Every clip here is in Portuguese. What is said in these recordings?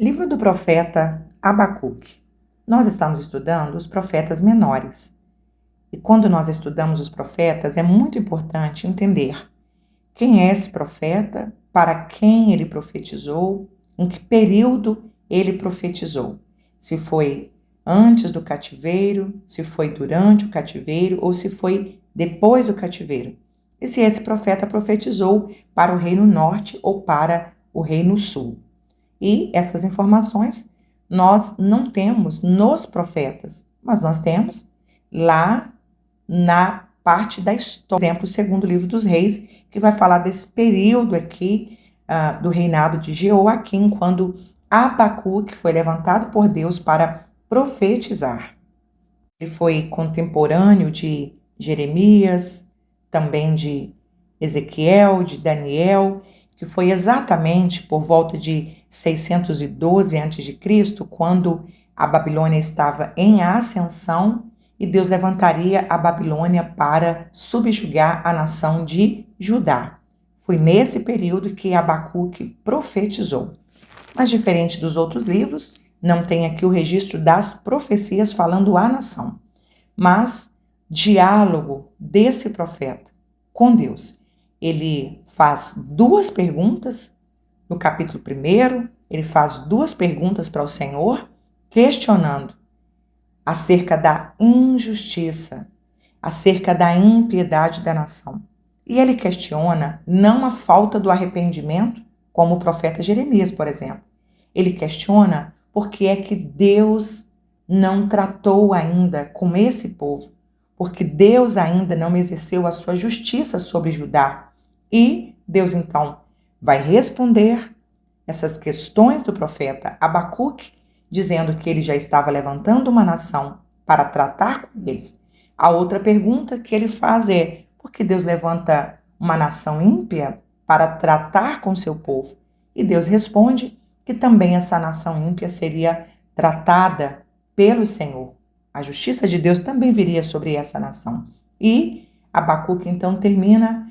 Livro do profeta Abacuque. Nós estamos estudando os profetas menores. E quando nós estudamos os profetas, é muito importante entender quem é esse profeta, para quem ele profetizou, em que período ele profetizou. Se foi antes do cativeiro, se foi durante o cativeiro ou se foi depois do cativeiro. E se esse profeta profetizou para o reino norte ou para o reino sul. E essas informações nós não temos nos profetas, mas nós temos lá na parte da história. Por exemplo, o segundo livro dos reis, que vai falar desse período aqui do reinado de Jeoaquim, quando Abacuque foi levantado por Deus para profetizar. Ele foi contemporâneo de Jeremias, também de Ezequiel, de Daniel, que foi exatamente por volta de 612 a.C., quando a Babilônia estava em ascensão e Deus levantaria a Babilônia para subjugar a nação de Judá. Foi nesse período que Abacuque profetizou. Mas diferente dos outros livros, não tem aqui o registro das profecias falando à nação, mas diálogo desse profeta com Deus. Ele faz duas perguntas no capítulo 1, ele faz duas perguntas para o Senhor, questionando acerca da injustiça, acerca da impiedade da nação. E ele questiona não a falta do arrependimento, como o profeta Jeremias, por exemplo. Ele questiona por que é que Deus não tratou ainda com esse povo, porque Deus ainda não exerceu a sua justiça sobre Judá. E Deus, então, vai responder essas questões do profeta Abacuque, dizendo que ele já estava levantando uma nação para tratar com eles. A outra pergunta que ele faz é: por que Deus levanta uma nação ímpia para tratar com seu povo? E Deus responde que também essa nação ímpia seria tratada pelo Senhor. A justiça de Deus também viria sobre essa nação. E Abacuque então termina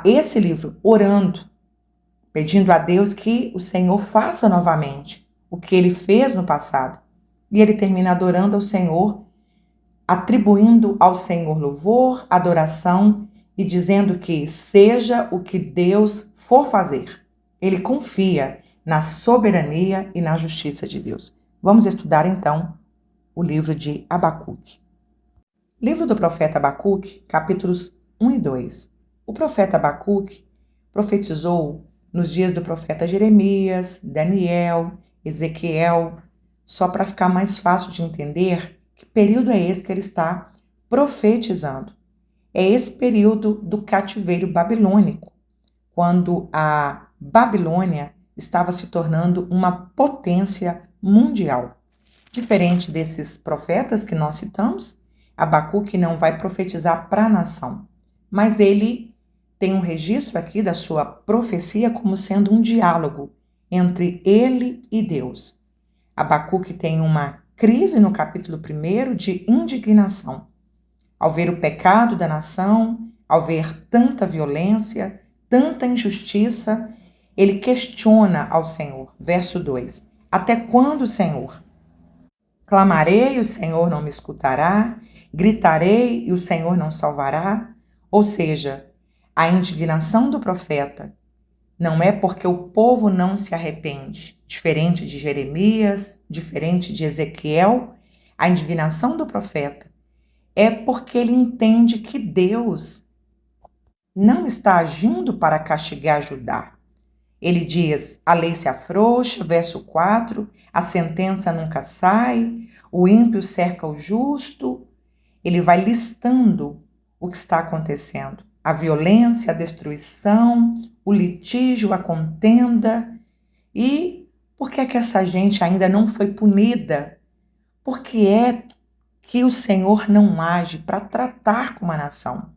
esse livro orando, pedindo a Deus que o Senhor faça novamente o que ele fez no passado. E ele termina adorando ao Senhor, atribuindo ao Senhor louvor, adoração e dizendo que seja o que Deus for fazer. Ele confia na soberania e na justiça de Deus. Vamos estudar então o livro de Abacuque. Livro do profeta Abacuque, capítulos 1 e 2. O profeta Abacuque profetizou nos dias do profeta Jeremias, Daniel, Ezequiel, só para ficar mais fácil de entender que período é esse que ele está profetizando. É esse período do cativeiro babilônico, quando a Babilônia estava se tornando uma potência mundial. Diferente desses profetas que nós citamos, Abacuque não vai profetizar para a nação, mas ele tem um registro aqui da sua profecia como sendo um diálogo entre ele e Deus. Abacuque tem uma crise no capítulo 1 de indignação. Ao ver o pecado da nação, ao ver tanta violência, tanta injustiça, ele questiona ao Senhor. Verso 2. Até quando, Senhor? Clamarei e o Senhor não me escutará, gritarei e o Senhor não salvará. Ou seja, a indignação do profeta não é porque o povo não se arrepende. Diferente de Jeremias, diferente de Ezequiel, a indignação do profeta é porque ele entende que Deus não está agindo para castigar Judá. Ele diz: a lei se afrouxa, verso 4, a sentença nunca sai, o ímpio cerca o justo. Ele vai listando o que está acontecendo: a violência, a destruição, o litígio, a contenda. E por que é que essa gente ainda não foi punida? Por que é que o Senhor não age para tratar com uma nação?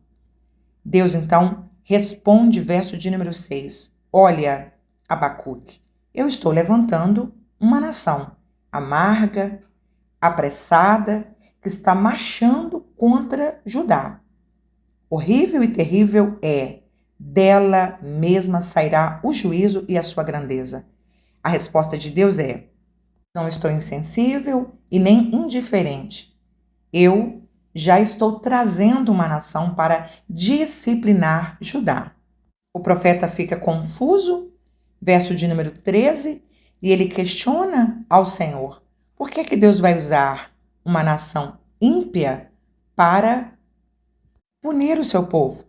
Deus, então, responde, verso de número 6. Olha, Abacuque, eu estou levantando uma nação amarga, apressada, que está marchando contra Judá. Horrível e terrível é, dela mesma sairá o juízo e a sua grandeza. A resposta de Deus é: não estou insensível e nem indiferente. Eu já estou trazendo uma nação para disciplinar Judá. O profeta fica confuso, verso de número 13, e ele questiona ao Senhor: por que Deus vai usar uma nação ímpia para punir o seu povo?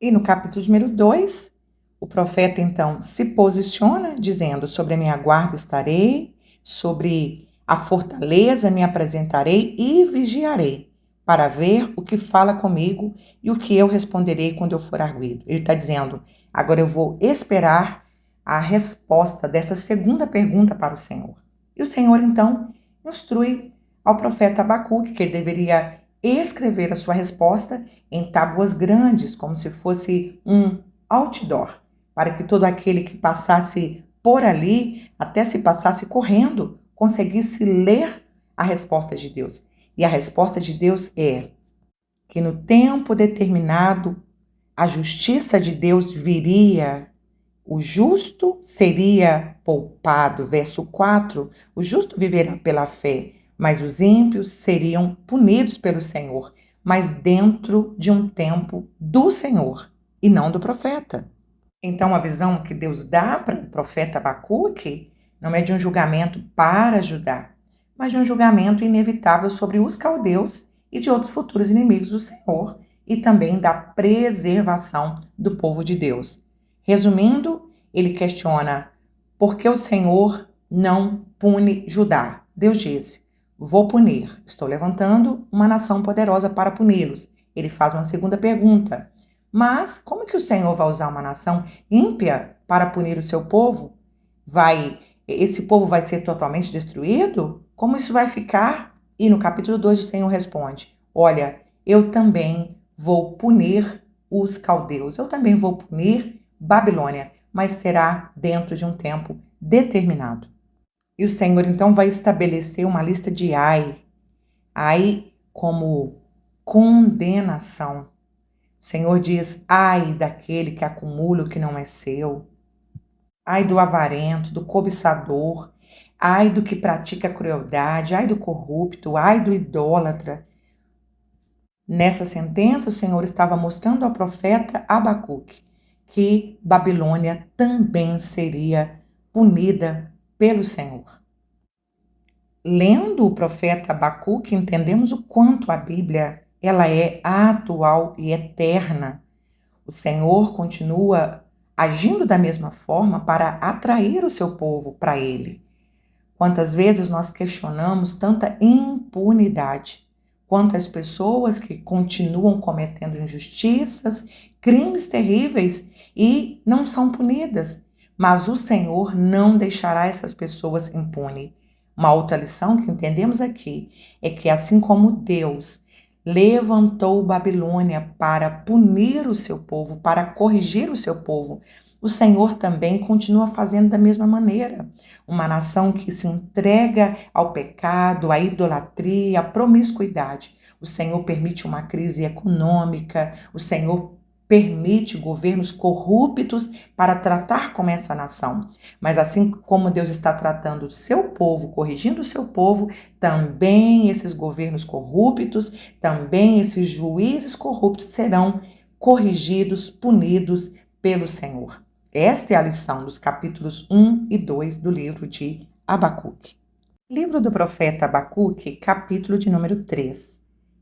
E no capítulo número 2, o profeta então se posiciona dizendo: sobre a minha guarda estarei, sobre a fortaleza me apresentarei e vigiarei, para ver o que fala comigo e o que eu responderei quando eu for arguido. Ele está dizendo: agora eu vou esperar a resposta dessa segunda pergunta para o Senhor. E o Senhor então instrui ao profeta Abacuque que ele deveria escrever a sua resposta em tábuas grandes, como se fosse um outdoor, para que todo aquele que passasse por ali, até se passasse correndo, conseguisse ler a resposta de Deus. E a resposta de Deus é que no tempo determinado a justiça de Deus viria, o justo seria poupado. Verso 4, o justo viverá pela fé, mas os ímpios seriam punidos pelo Senhor, mas dentro de um tempo do Senhor e não do profeta. Então, a visão que Deus dá para o profeta Abacuque não é de um julgamento para Judá, mas de um julgamento inevitável sobre os caldeus e de outros futuros inimigos do Senhor, e também da preservação do povo de Deus. Resumindo, ele questiona por que o Senhor não pune Judá. Deus disse: vou punir, estou levantando uma nação poderosa para puni-los. Ele faz uma segunda pergunta: mas como que o Senhor vai usar uma nação ímpia para punir o seu povo? Esse povo vai ser totalmente destruído? Como isso vai ficar? E no capítulo 2 o Senhor responde: olha, eu também vou punir os caldeus, eu também vou punir Babilônia, mas será dentro de um tempo determinado. E o Senhor então vai estabelecer uma lista de ai como condenação. O Senhor diz: ai daquele que acumula o que não é seu, ai do avarento, do cobiçador, ai do que pratica crueldade, ai do corrupto, ai do idólatra. Nessa sentença, o Senhor estava mostrando ao profeta Abacuque que Babilônia também seria punida pelo Senhor. Lendo o profeta Abacuque, entendemos o quanto a Bíblia ela é atual e eterna. O Senhor continua agindo da mesma forma para atrair o seu povo para Ele. Quantas vezes nós questionamos tanta impunidade? Quantas pessoas que continuam cometendo injustiças, crimes terríveis e não são punidas. Mas o Senhor não deixará essas pessoas impunes. Uma outra lição que entendemos aqui é que assim como Deus levantou Babilônia para punir o seu povo, para corrigir o seu povo, o Senhor também continua fazendo da mesma maneira. Uma nação que se entrega ao pecado, à idolatria, à promiscuidade. O Senhor permite uma crise econômica, o Senhor permite governos corruptos para tratar com essa nação. Mas assim como Deus está tratando o seu povo, corrigindo o seu povo, também esses governos corruptos, também esses juízes corruptos serão corrigidos, punidos pelo Senhor. Esta é a lição dos capítulos 1 e 2 do livro de Abacuque. Livro do profeta Abacuque, capítulo de número 3.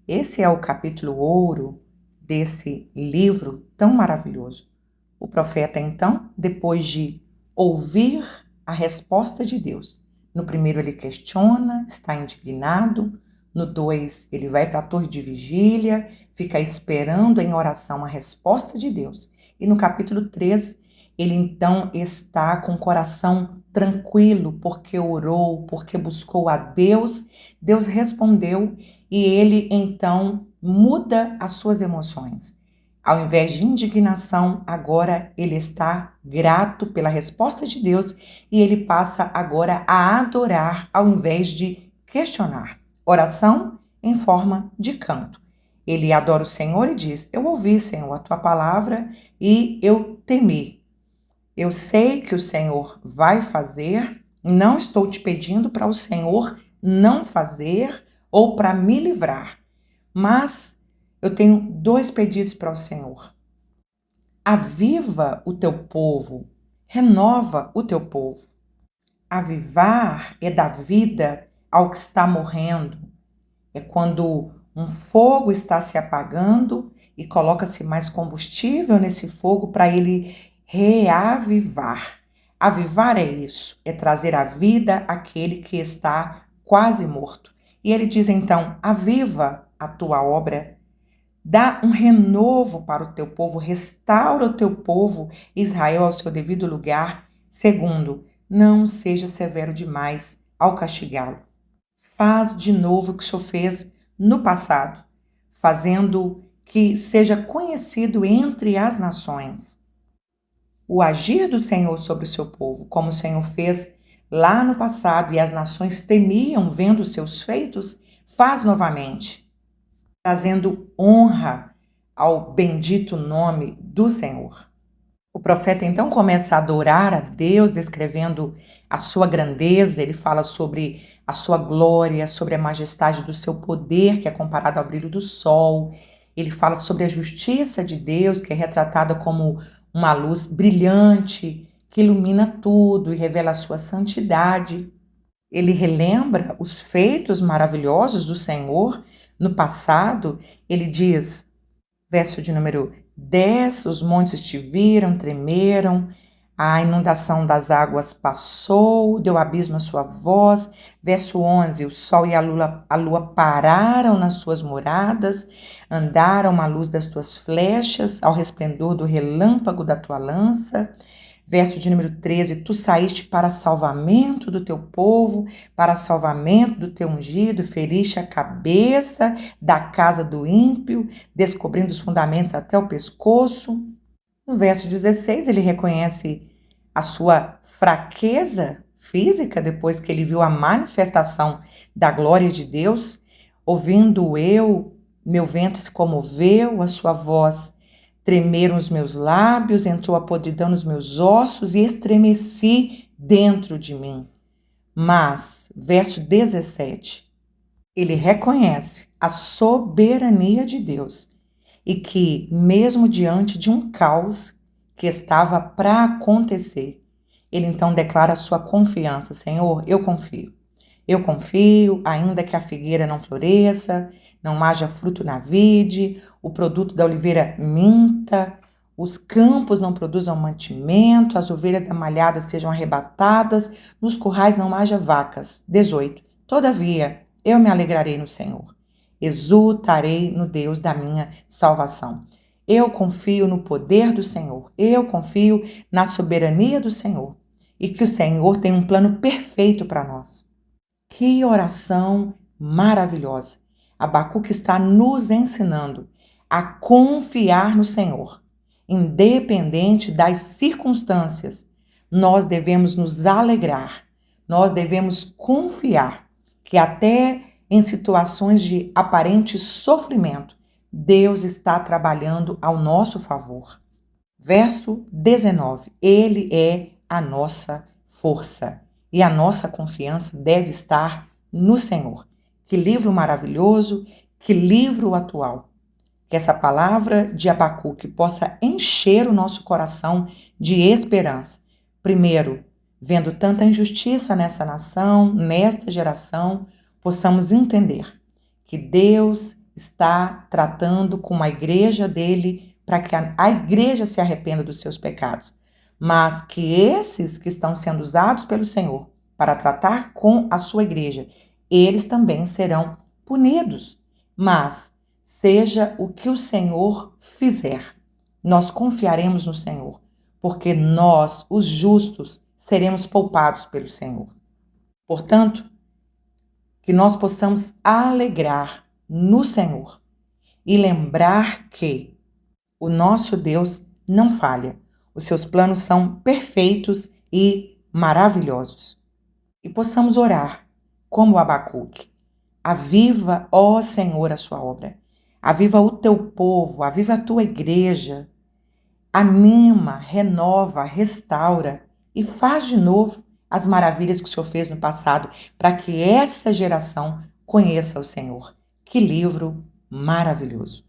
Esse é o capítulo ouro desse livro tão maravilhoso. O profeta, então, depois de ouvir a resposta de Deus, no primeiro ele questiona, está indignado, no 2 ele vai para a torre de vigília, fica esperando em oração a resposta de Deus. E no capítulo 3, ele então está com o coração tranquilo, porque orou, porque buscou a Deus, Deus respondeu e ele então muda as suas emoções. Ao invés de indignação, agora ele está grato pela resposta de Deus e ele passa agora a adorar ao invés de questionar. Oração em forma de canto. Ele adora o Senhor e diz: eu ouvi, Senhor, a tua palavra e eu temi. Eu sei que o Senhor vai fazer Não estou te pedindo para o Senhor não fazer ou para me livrar, mas eu tenho 2 pedidos para o Senhor. Aviva o teu povo, renova o teu povo. Avivar é dar vida ao que está morrendo. É quando um fogo está se apagando e coloca-se mais combustível nesse fogo para ele reavivar. Avivar é isso, é trazer à vida aquele que está quase morto. E ele diz então: aviva a tua obra, dá um renovo para o teu povo, restaura o teu povo, Israel, ao seu devido lugar. Segundo, não seja severo demais ao castigá-lo. Faz de novo o que o Senhor fez no passado, fazendo que seja conhecido entre as nações o agir do Senhor sobre o seu povo, como o Senhor fez lá no passado e as nações temiam vendo os seus feitos, faz novamente, trazendo honra ao bendito nome do Senhor. O profeta então começa a adorar a Deus, descrevendo a sua grandeza. Ele fala sobre a sua glória, sobre a majestade do seu poder, que é comparado ao brilho do sol. Ele fala sobre a justiça de Deus, que é retratada como uma luz brilhante, que ilumina tudo e revela a sua santidade. Ele relembra os feitos maravilhosos do Senhor no passado. Ele diz, verso de número 10, os montes te viram, tremeram, a inundação das águas passou, deu abismo à sua voz. Verso 11, o sol e a lua pararam nas suas moradas, andaram à luz das tuas flechas, ao resplendor do relâmpago da tua lança. Verso de número 13, tu saíste para salvamento do teu povo, para salvamento do teu ungido, feriste a cabeça da casa do ímpio, descobrindo os fundamentos até o pescoço. No verso 16, ele reconhece a sua fraqueza física depois que ele viu a manifestação da glória de Deus. Ouvindo eu, meu ventre se comoveu, a sua voz tremeram os meus lábios, entrou a podridão nos meus ossos e estremeci dentro de mim. Mas, verso 17, ele reconhece a soberania de Deus e que, mesmo diante de um caos que estava para acontecer, ele então declara a sua confiança: Senhor, eu confio. Eu confio, ainda que a figueira não floresça, não haja fruto na vide, o produto da oliveira minta, os campos não produzam mantimento, as ovelhas da malhada sejam arrebatadas, nos currais não haja vacas. 18. Todavia, eu me alegrarei no Senhor. Exultarei no Deus da minha salvação. Eu confio no poder do Senhor. Eu confio na soberania do Senhor. E que o Senhor tem um plano perfeito para nós. Que oração maravilhosa! Abacuque está nos ensinando a confiar no Senhor. Independente das circunstâncias, nós devemos nos alegrar. Nós devemos confiar que até em situações de aparente sofrimento, Deus está trabalhando ao nosso favor. Verso 19. Ele é a nossa força e a nossa confiança deve estar no Senhor. Que livro maravilhoso, que livro atual. Que essa palavra de Abacuque possa encher o nosso coração de esperança. Primeiro, vendo tanta injustiça nessa nação, nesta geração, possamos entender que Deus está tratando com a igreja dele para que a igreja se arrependa dos seus pecados, mas que esses que estão sendo usados pelo Senhor para tratar com a sua igreja, eles também serão punidos. Mas seja o que o Senhor fizer, nós confiaremos no Senhor, porque nós, os justos, seremos poupados pelo Senhor. Portanto, que nós possamos alegrar no Senhor e lembrar que o nosso Deus não falha. Os seus planos são perfeitos e maravilhosos. E possamos orar como Abacuque. Aviva, ó Senhor, a sua obra. Aviva o teu povo, aviva a tua igreja. Anima, renova, restaura e faz de novo as maravilhas que o Senhor fez no passado, para que essa geração conheça o Senhor. Que livro maravilhoso!